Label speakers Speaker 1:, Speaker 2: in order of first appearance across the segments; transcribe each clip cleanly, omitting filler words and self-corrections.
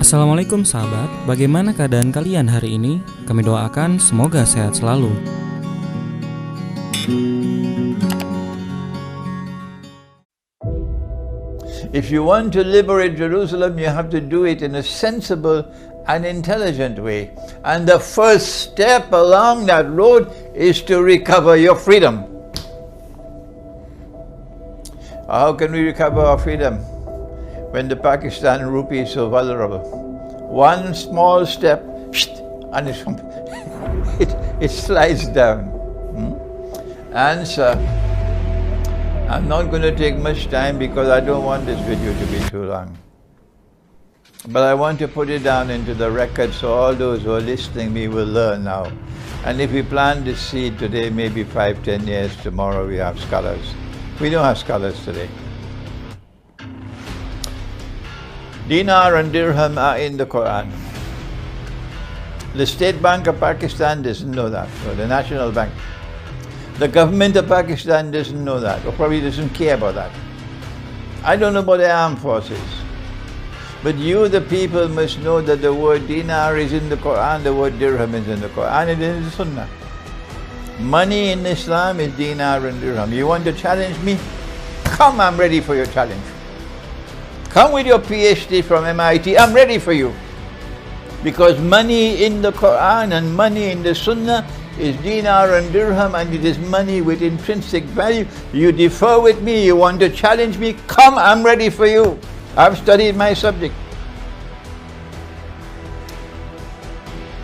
Speaker 1: Assalamualaikum sahabat, bagaimana keadaan kalian hari ini? Kami doakan semoga sehat selalu.
Speaker 2: If you want to liberate Jerusalem, you have to do it in a sensible and intelligent way. And the first step along that road is to recover your freedom. How can we recover our freedom when the Pakistan rupee is so vulnerable? One small step, and it slides down. Answer. I'm not going to take much time because I don't want this video to be too long. But I want to put it down into the record so all those who are listening me will learn now. And if we plant this seed today, maybe 5-10 years, tomorrow we have scholars. We don't have scholars today. Dinar and dirham are in the Quran. The State Bank of Pakistan doesn't know that, or the National Bank. The government of Pakistan doesn't know that, or probably doesn't care about that. I don't know about the armed forces. But you, the people, must know that the word dinar is in the Quran, the word dirham is in the Quran, it is in the Sunnah. Money in Islam is dinar and dirham. You want to challenge me? Come, I'm ready for your challenge. Come with your PhD from MIT, I'm ready for you. Because money in the Quran and money in the Sunnah is dinar and dirham, and it is money with intrinsic value. You differ with me, you want to challenge me? Come, I'm ready for you. I've studied my subject.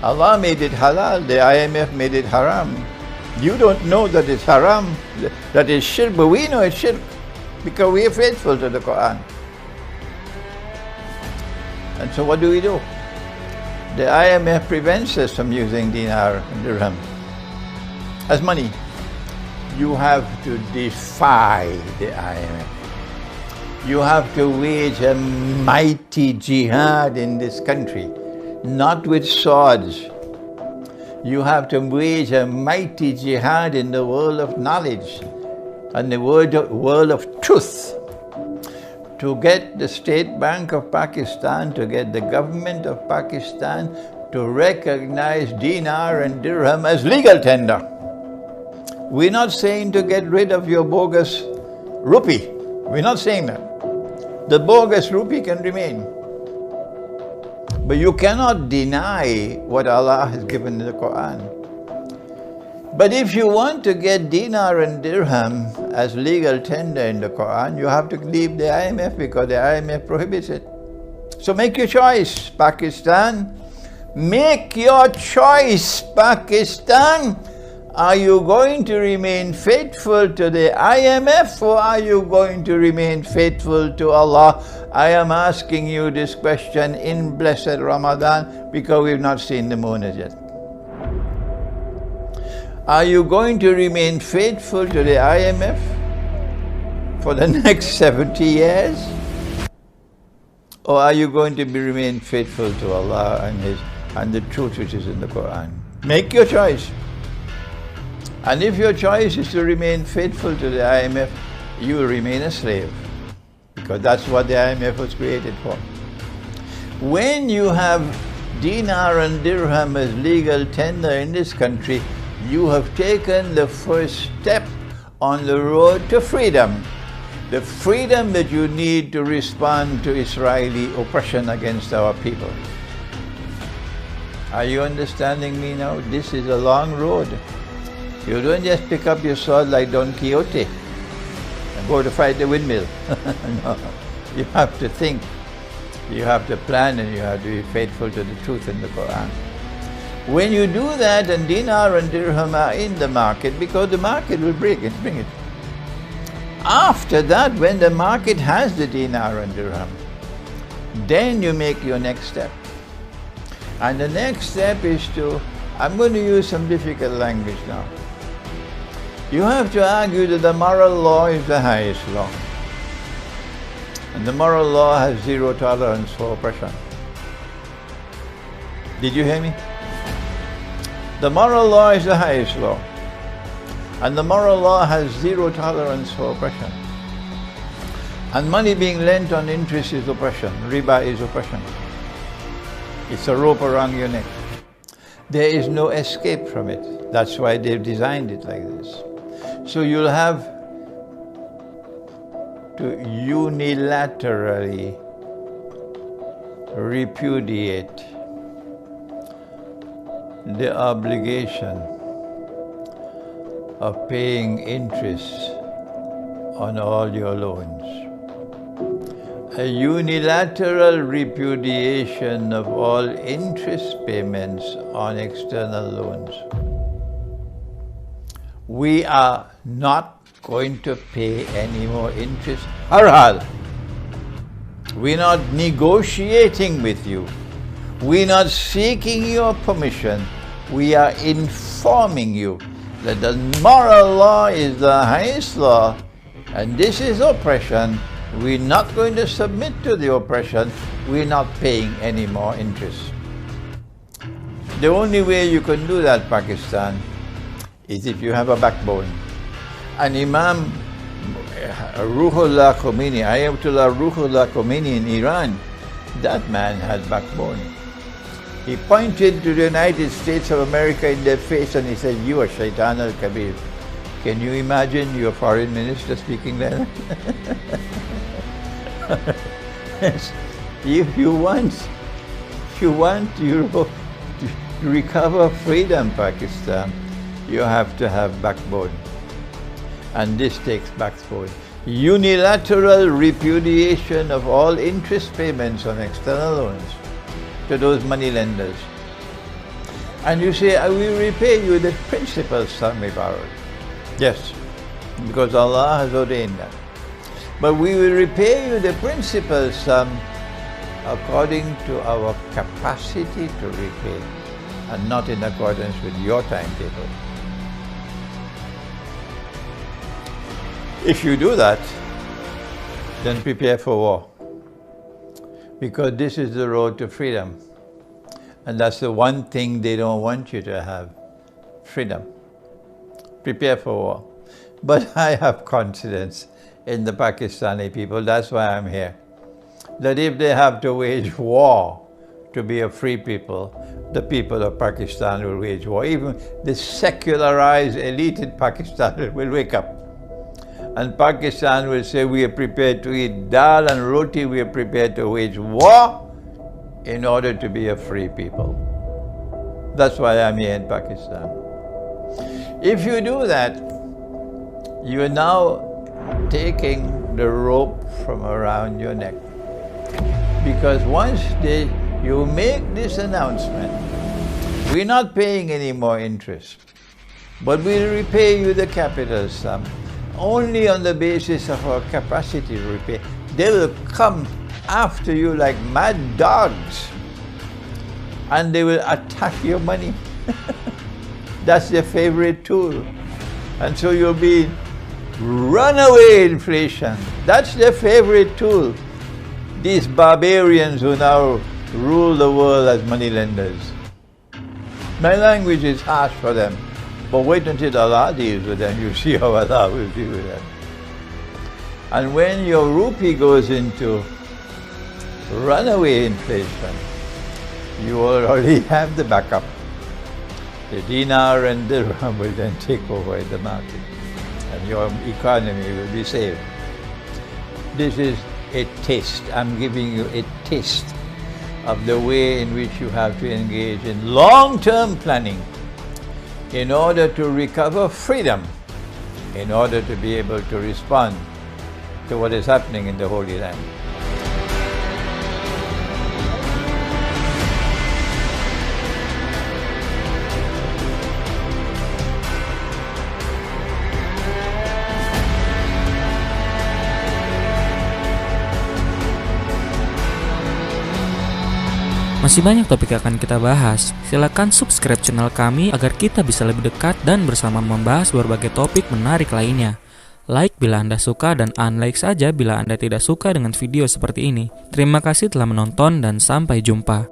Speaker 2: Allah made it halal, the IMF made it haram. You don't know that it's haram, that it's shirk, but we know it's shirk because we are faithful to the Quran. And so what do? The IMF prevents us from using dinar and dirham as money. You have to defy the IMF. You have to wage a mighty jihad in this country, not with swords. You have to wage a mighty jihad in the world of knowledge and the world of truth, to get the State Bank of Pakistan, to get the government of Pakistan to recognize dinar and dirham as legal tender. We're not saying to get rid of your bogus rupee. We're not saying that. The bogus rupee can remain. But you cannot deny what Allah has given in the Quran. But if you want to get dinar and dirham as legal tender in the Quran, you have to leave the IMF because the IMF prohibits it. So make your choice, Pakistan. Make your choice, Pakistan. Are you going to remain faithful to the IMF, or are you going to remain faithful to Allah? I am asking you this question in blessed Ramadan because we've not seen the moon as yet. Are you going to remain faithful to the IMF for the next 70 years? Or are you going to remain faithful to Allah and the truth which is in the Quran? Make your choice. And if your choice is to remain faithful to the IMF, you will remain a slave, because that's what the IMF was created for. When you have dinar and dirham as legal tender in this country, you have taken the first step on the road to freedom. The freedom that you need to respond to Israeli oppression against our people. Are you understanding me now? This is a long road. You don't just pick up your sword like Don Quixote and go to fight the windmill. No, you have to think, you have to plan, and you have to be faithful to the truth in the Quran. When you do that, and dinar and dirham are in the market, because the market will bring it. After that, when the market has the dinar and dirham, then you make your next step. And the next step is to, I'm going to use some difficult language now. You have to argue that the moral law is the highest law. And the moral law has zero tolerance for oppression. Did you hear me? The moral law is the highest law. And the moral law has zero tolerance for oppression. And money being lent on interest is oppression. Riba is oppression. It's a rope around your neck. There is no escape from it. That's why they've designed it like this. So you'll have to unilaterally repudiate the obligation of paying interest on all your loans. A unilateral repudiation of all interest payments on external loans. We are not going to pay any more interest. Harhal. We're not negotiating with you. We're not seeking your permission. We are informing you that the moral law is the highest law, and this is oppression. We're not going to submit to the oppression. We're not paying any more interest. The only way you can do that, Pakistan, is if you have a backbone. And Imam Ruhollah Khomeini, Ayatollah Ruhollah Khomeini in Iran, that man had backbone. He pointed to the United States of America in their face and he said, "You are Shaitan al-Kabir." Can you imagine your foreign minister speaking there? If you want Europe to recover freedom, Pakistan, you have to have backbone. And this takes backbone. Unilateral repudiation of all interest payments on external loans to those money lenders. And you say, "I will repay you the principal sum we borrowed." Yes, because Allah has ordained that. But we will repay you the principal sum according to our capacity to repay, and not in accordance with your timetable. If you do that, then prepare for war. Because this is the road to freedom. And that's the one thing they don't want you to have, freedom. Prepare for war. But I have confidence in the Pakistani people, that's why I'm here. That if they have to wage war to be a free people, the people of Pakistan will wage war. Even the secularized elite in Pakistan will wake up. And Pakistan will say, "We are prepared to eat dal and roti, we are prepared to wage war in order to be a free people." That's why I'm here in Pakistan. If you do that, you are now taking the rope from around your neck. Because once you make this announcement, we're not paying any more interest, but we'll repay you the capital sum only on the basis of our capacity to repay. They will come after you like mad dogs and they will attack your money. That's their favorite tool. And so you'll be runaway inflation. That's their favorite tool. These barbarians who now rule the world as money lenders. My language is harsh for them. But wait until Allah deals with them, you see how Allah will deal with them. And when your rupee goes into runaway inflation, you already have the backup. The dinar and dirham will then take over in the market, and your economy will be saved. This is a taste. I'm giving you a taste of the way in which you have to engage in long-term planning in order to recover freedom, in order to be able to respond to what is happening in the Holy Land.
Speaker 1: Masih banyak topik yang akan kita bahas. Silakan subscribe channel kami agar kita bisa lebih dekat dan bersama membahas berbagai topik menarik lainnya. Like bila Anda suka dan unlike saja bila Anda tidak suka dengan video seperti ini. Terima kasih telah menonton dan sampai jumpa.